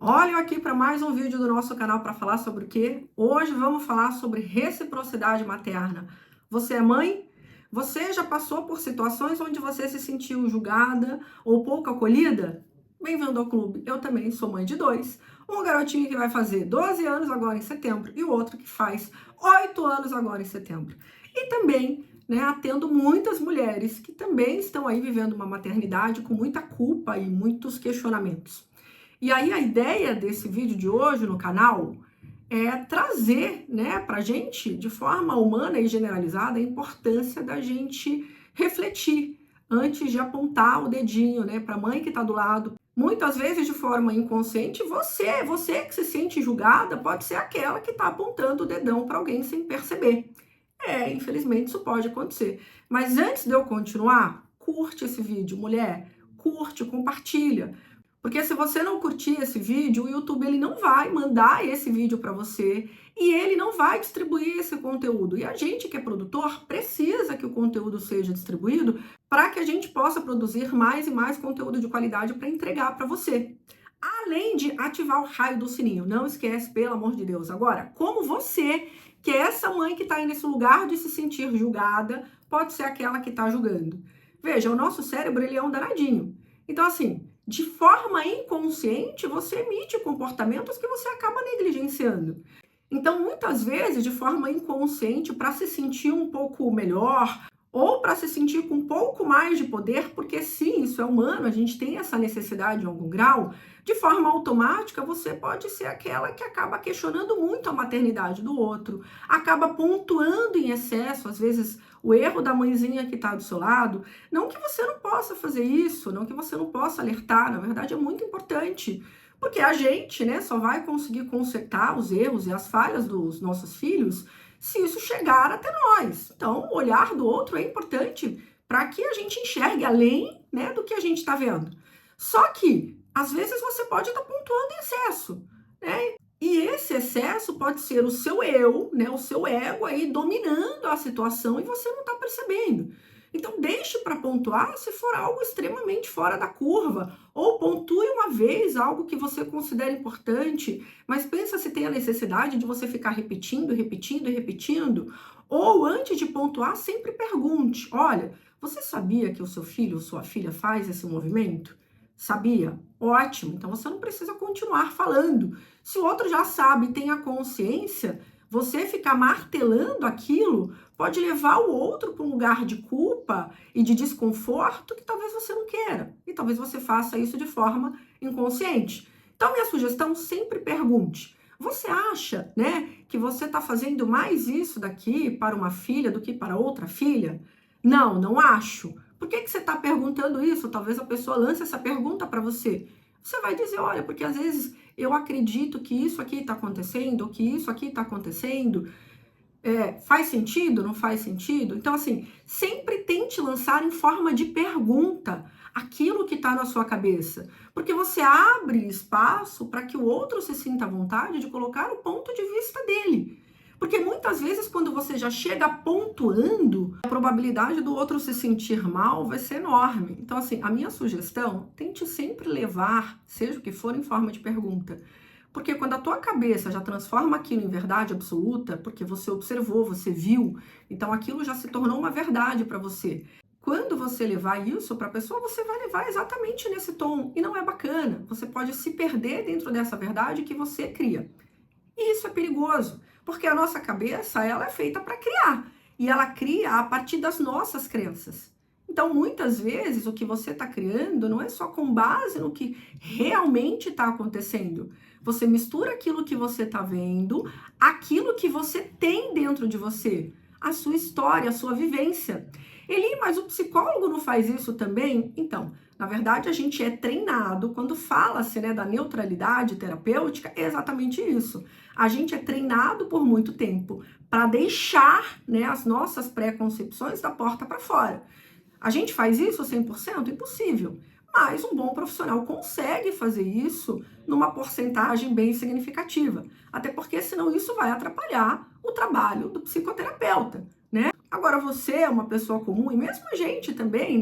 Olha eu aqui para mais um vídeo do nosso canal para falar sobre o quê? Hoje vamos falar sobre reciprocidade materna. Você é mãe? Você já passou por situações onde você se sentiu julgada ou pouco acolhida? Bem-vindo ao clube. Eu também sou mãe de dois. Um garotinho que vai fazer 12 anos agora em setembro e o outro que faz 8 anos agora em setembro. E também, atendo muitas mulheres que também estão aí vivendo uma maternidade com muita culpa e muitos questionamentos. E aí a ideia desse vídeo de hoje no canal é trazer, para a gente, de forma humana e generalizada, a importância da gente refletir antes de apontar o dedinho, para a mãe que está do lado. Muitas vezes, de forma inconsciente, você que se sente julgada, pode ser aquela que está apontando o dedão para alguém sem perceber. Infelizmente isso pode acontecer. Mas antes de eu continuar, curte esse vídeo, mulher, curte, compartilha. Porque se você não curtir esse vídeo, o YouTube ele não vai mandar esse vídeo para você e ele não vai distribuir esse conteúdo. E a gente que é produtor precisa que o conteúdo seja distribuído para que a gente possa produzir mais e mais conteúdo de qualidade para entregar para você. Além de ativar o raio do sininho. Não esquece, pelo amor de Deus. Agora, como você, que é essa mãe que está aí nesse lugar de se sentir julgada, pode ser aquela que está julgando. Veja, o nosso cérebro ele é um danadinho. Então, assim, de forma inconsciente, você emite comportamentos que você acaba negligenciando. Então, muitas vezes, de forma inconsciente, para se sentir um pouco melhor ou para se sentir com um pouco mais de poder, porque sim, isso é humano, a gente tem essa necessidade em algum grau, de forma automática, você pode ser aquela que acaba questionando muito a maternidade do outro, acaba pontuando em excesso, às vezes, o erro da mãezinha que está do seu lado. Não que você não possa fazer isso, não que você não possa alertar, na verdade é muito importante, porque a gente, só vai conseguir consertar os erros e as falhas dos nossos filhos se isso chegar até nós. Então, o olhar do outro é importante para que a gente enxergue além, do que a gente está vendo. Só que, às vezes, você pode estar pontuando em excesso, E esse excesso pode ser o seu eu, o seu ego aí dominando a situação e você não está percebendo. Então, deixe para pontuar se for algo extremamente fora da curva, ou pontue uma vez algo que você considera importante, mas pensa se tem a necessidade de você ficar repetindo, repetindo e repetindo, ou antes de pontuar, sempre pergunte: olha, você sabia que o seu filho ou sua filha faz esse movimento? Sabia? Ótimo, então você não precisa continuar falando. Se o outro já sabe e tem a consciência, você ficar martelando aquilo pode levar o outro para um lugar de culpa e de desconforto que talvez você não queira. E talvez você faça isso de forma inconsciente. Então, minha sugestão, sempre pergunte: você acha, que você está fazendo mais isso daqui para uma filha do que para outra filha? Não, não acho. Por que você está perguntando isso? Talvez a pessoa lance essa pergunta para você. Você vai dizer: olha, porque às vezes eu acredito que isso aqui está acontecendo, ou que isso aqui está acontecendo. Faz sentido? Não faz sentido? Então, assim, sempre tente lançar em forma de pergunta aquilo que está na sua cabeça, porque você abre espaço para que o outro se sinta à vontade de colocar o ponto de vista dele. Porque muitas vezes, quando você já chega pontuando, a probabilidade do outro se sentir mal vai ser enorme. Então, assim, a minha sugestão, tente sempre levar, seja o que for, em forma de pergunta. Porque quando a tua cabeça já transforma aquilo em verdade absoluta, porque você observou, você viu, então aquilo já se tornou uma verdade para você. Quando você levar isso para a pessoa, você vai levar exatamente nesse tom. E não é bacana. Você pode se perder dentro dessa verdade que você cria. E isso é perigoso, porque a nossa cabeça, ela é feita para criar. E ela cria a partir das nossas crenças. Então, muitas vezes, o que você está criando não é só com base no que realmente está acontecendo. Você mistura aquilo que você está vendo, aquilo que você tem dentro de você, a sua história, a sua vivência. Eli, mas o psicólogo não faz isso também? Então, na verdade, a gente é treinado, quando fala-se da neutralidade terapêutica, é exatamente isso. A gente é treinado por muito tempo para deixar as nossas pré-concepções da porta para fora. A gente faz isso 100%? Impossível. Mas um bom profissional consegue fazer isso numa porcentagem bem significativa. Até porque senão isso vai atrapalhar o trabalho do psicoterapeuta, Agora você é uma pessoa comum e mesmo a gente também,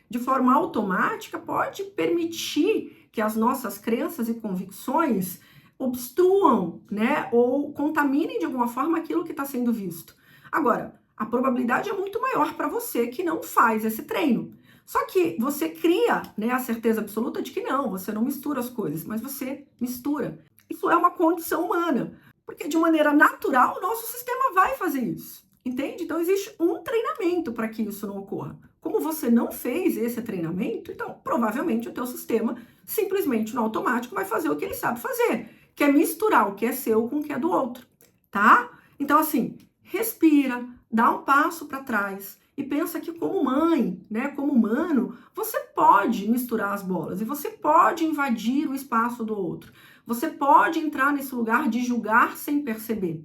de forma automática pode permitir que as nossas crenças e convicções obstruam, né, ou contaminem de alguma forma aquilo que está sendo visto. Agora, a probabilidade é muito maior para você que não faz esse treino. Só que você cria, né, a certeza absoluta de que não, você não mistura as coisas, mas você mistura. Isso é uma condição humana, porque de maneira natural o nosso sistema vai fazer isso, entende? Então existe um treinamento para que isso não ocorra. Como você não fez esse treinamento, então provavelmente o teu sistema simplesmente no automático vai fazer o que ele sabe fazer, que é misturar o que é seu com o que é do outro, tá? Então assim, respira, dá um passo para trás e pensa que como mãe, né, como humano, você pode misturar as bolas e você pode invadir o espaço do outro. Você pode entrar nesse lugar de julgar sem perceber.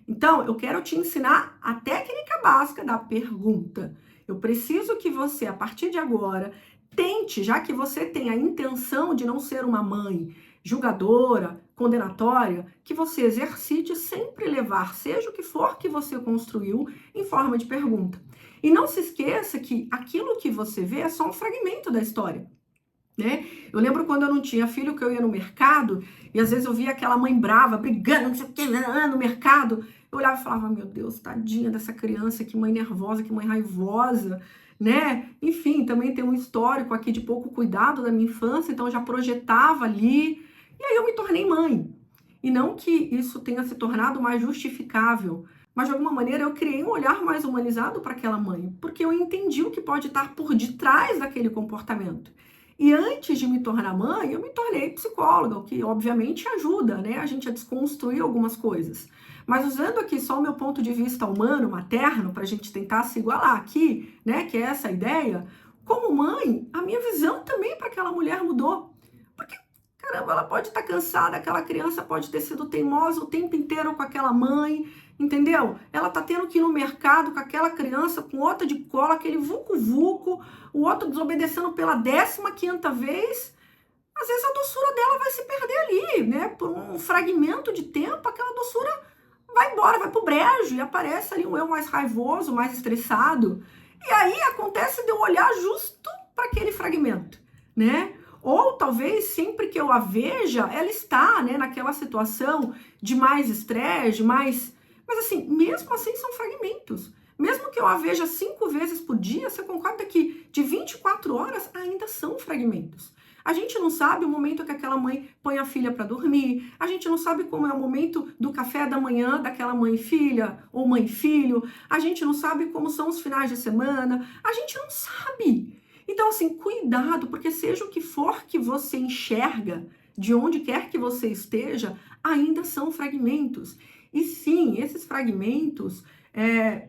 Então, eu quero te ensinar a técnica básica da pergunta. Eu preciso que você, a partir de agora, tente, já que você tem a intenção de não ser uma mãe julgadora, condenatória, que você exercite sempre levar, seja o que for que você construiu, em forma de pergunta. E não se esqueça que aquilo que você vê é só um fragmento da história, né? Eu lembro quando eu não tinha filho, que eu ia no mercado e às vezes eu via aquela mãe brava, brigando, não sei o que, no mercado. Eu olhava e falava, meu Deus, tadinha dessa criança, que mãe nervosa, que mãe raivosa, né? Enfim, também tem um histórico aqui de pouco cuidado da minha infância, então eu já projetava ali. E aí eu me tornei mãe. E não que isso tenha se tornado mais justificável, mas de alguma maneira eu criei um olhar mais humanizado para aquela mãe, porque eu entendi o que pode estar por detrás daquele comportamento. E antes de me tornar mãe, eu me tornei psicóloga, o que obviamente ajuda, né, a gente a desconstruir algumas coisas. Mas usando aqui só o meu ponto de vista humano, materno, para a gente tentar se igualar aqui, né, que é essa ideia, como mãe, a minha visão também para aquela mulher mudou. Porque, caramba, ela pode estar cansada, aquela criança pode ter sido teimosa o tempo inteiro com aquela mãe, entendeu? Ela tá tendo que ir no mercado com aquela criança, com outra de cola, aquele vucu-vucu, o outro desobedecendo pela 15ª vez. Às vezes a doçura dela vai se perder ali, né? Por um fragmento de tempo, aquela doçura vai embora, vai pro brejo e aparece ali um eu mais raivoso, mais estressado. E aí acontece de eu olhar justo para aquele fragmento, né? Ou talvez sempre que eu a veja, ela está, né, naquela situação de mais estresse, de mais... Mas assim, mesmo assim são fragmentos. Mesmo que eu a veja 5 vezes por dia, você concorda que de 24 horas ainda são fragmentos. A gente não sabe o momento que aquela mãe põe a filha para dormir, a gente não sabe como é o momento do café da manhã daquela mãe e filha, ou mãe e filho, a gente não sabe como são os finais de semana, a gente não sabe. Então assim, cuidado, porque seja o que for que você enxerga, de onde quer que você esteja, ainda são fragmentos. E sim, esses fragmentos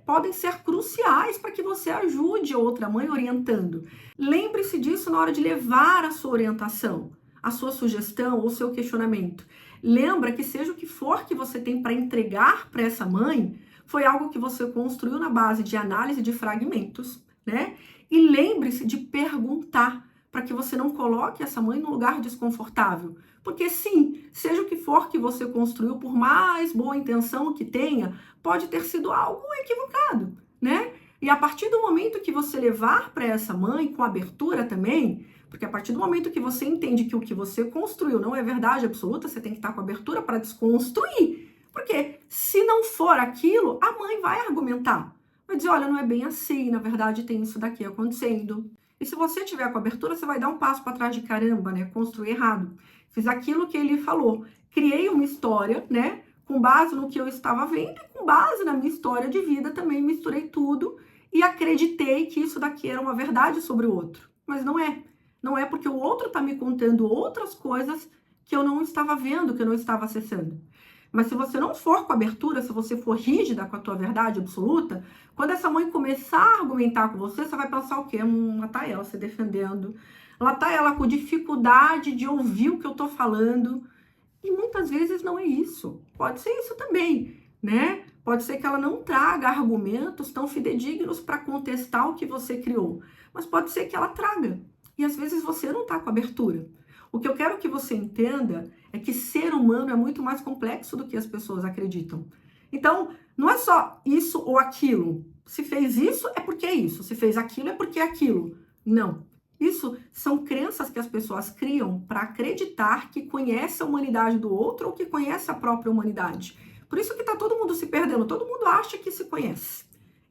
podem ser cruciais para que você ajude a outra mãe orientando. Lembre-se disso na hora de levar a sua orientação, a sua sugestão ou seu questionamento. Lembra que seja o que for que você tem para entregar para essa mãe, foi algo que você construiu na base de análise de fragmentos, né? E lembre-se de perguntar, para que você não coloque essa mãe num lugar desconfortável. Porque sim, seja o que for que você construiu, por mais boa intenção que tenha, pode ter sido algo equivocado, né? E a partir do momento que você levar para essa mãe, com abertura também, porque a partir do momento que você entende que o que você construiu não é verdade absoluta, você tem que estar com abertura para desconstruir. Porque se não for aquilo, a mãe vai argumentar. Vai dizer, olha, não é bem assim, na verdade tem isso daqui acontecendo. E se você tiver com abertura, você vai dar um passo para trás de caramba, né? Construir errado. Fiz aquilo que ele falou. Criei uma história, né? Com base no que eu estava vendo e com base na minha história de vida também misturei tudo e acreditei que isso daqui era uma verdade sobre o outro. Mas não é. Não é porque o outro está me contando outras coisas que eu não estava vendo, que eu não estava acessando. Mas se você não for com abertura, se você for rígida com a tua verdade absoluta, quando essa mãe começar a argumentar com você, você vai pensar o quê? Lá tá ela se defendendo. Lá tá ela com dificuldade de ouvir o que eu tô falando. E muitas vezes não é isso. Pode ser isso também, né? Pode ser que ela não traga argumentos tão fidedignos para contestar o que você criou. Mas pode ser que ela traga. E às vezes você não tá com abertura. O que eu quero que você entenda é que ser humano é muito mais complexo do que as pessoas acreditam. Então, não é só isso ou aquilo. Se fez isso, é porque é isso. Se fez aquilo, é porque é aquilo. Não. Isso são crenças que as pessoas criam para acreditar que conhece a humanidade do outro ou que conhece a própria humanidade. Por isso que está todo mundo se perdendo, todo mundo acha que se conhece.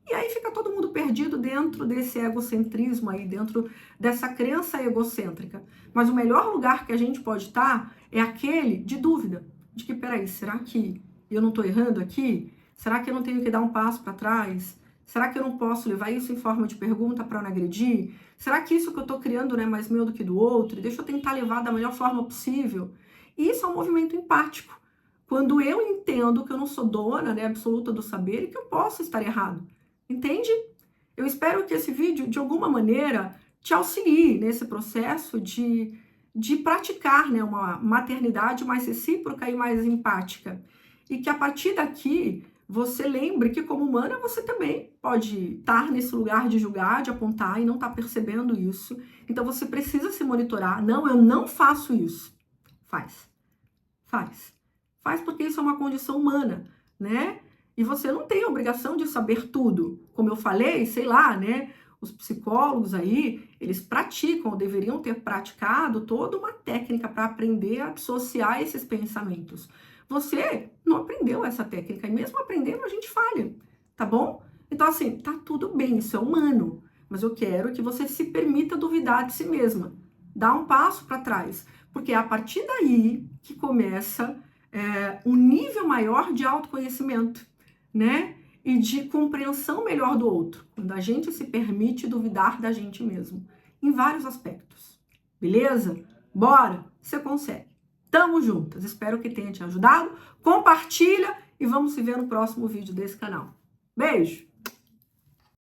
E aí fica todo mundo perdido dentro desse egocentrismo aí, dentro dessa crença egocêntrica. Mas o melhor lugar que a gente pode estar é aquele de dúvida. De que, peraí, será que eu não estou errando aqui? Será que eu não tenho que dar um passo para trás? Será que eu não posso levar isso em forma de pergunta para não agredir? Será que isso que eu estou criando não é mais meu do que do outro? Deixa eu tentar levar da melhor forma possível. E isso é um movimento empático. Quando eu entendo que eu não sou dona, né, absoluta do saber e que eu posso estar errado. Entende? Eu espero que esse vídeo, de alguma maneira, te auxilie nesse processo de praticar, né, uma maternidade mais recíproca e mais empática. E que a partir daqui você lembre que, como humana, você também pode estar nesse lugar de julgar, de apontar e não estar percebendo isso. Então você precisa se monitorar. Não, eu não faço isso. Faz. Faz. Faz porque isso é uma condição humana, né? E você não tem a obrigação de saber tudo. Como eu falei, sei lá, né? Os psicólogos aí, eles praticam, deveriam ter praticado toda uma técnica para aprender a dissociar esses pensamentos. Você não aprendeu essa técnica, e mesmo aprendendo a gente falha, tá bom? Então assim, tá tudo bem, isso é humano, mas eu quero que você se permita duvidar de si mesma. Dá um passo para trás, porque é a partir daí que começa um nível maior de autoconhecimento, né? E de compreensão melhor do outro, quando a gente se permite duvidar da gente mesmo, em vários aspectos. Beleza? Bora! Você consegue. Tamo juntas. Espero que tenha te ajudado. Compartilha e vamos se ver no próximo vídeo desse canal. Beijo!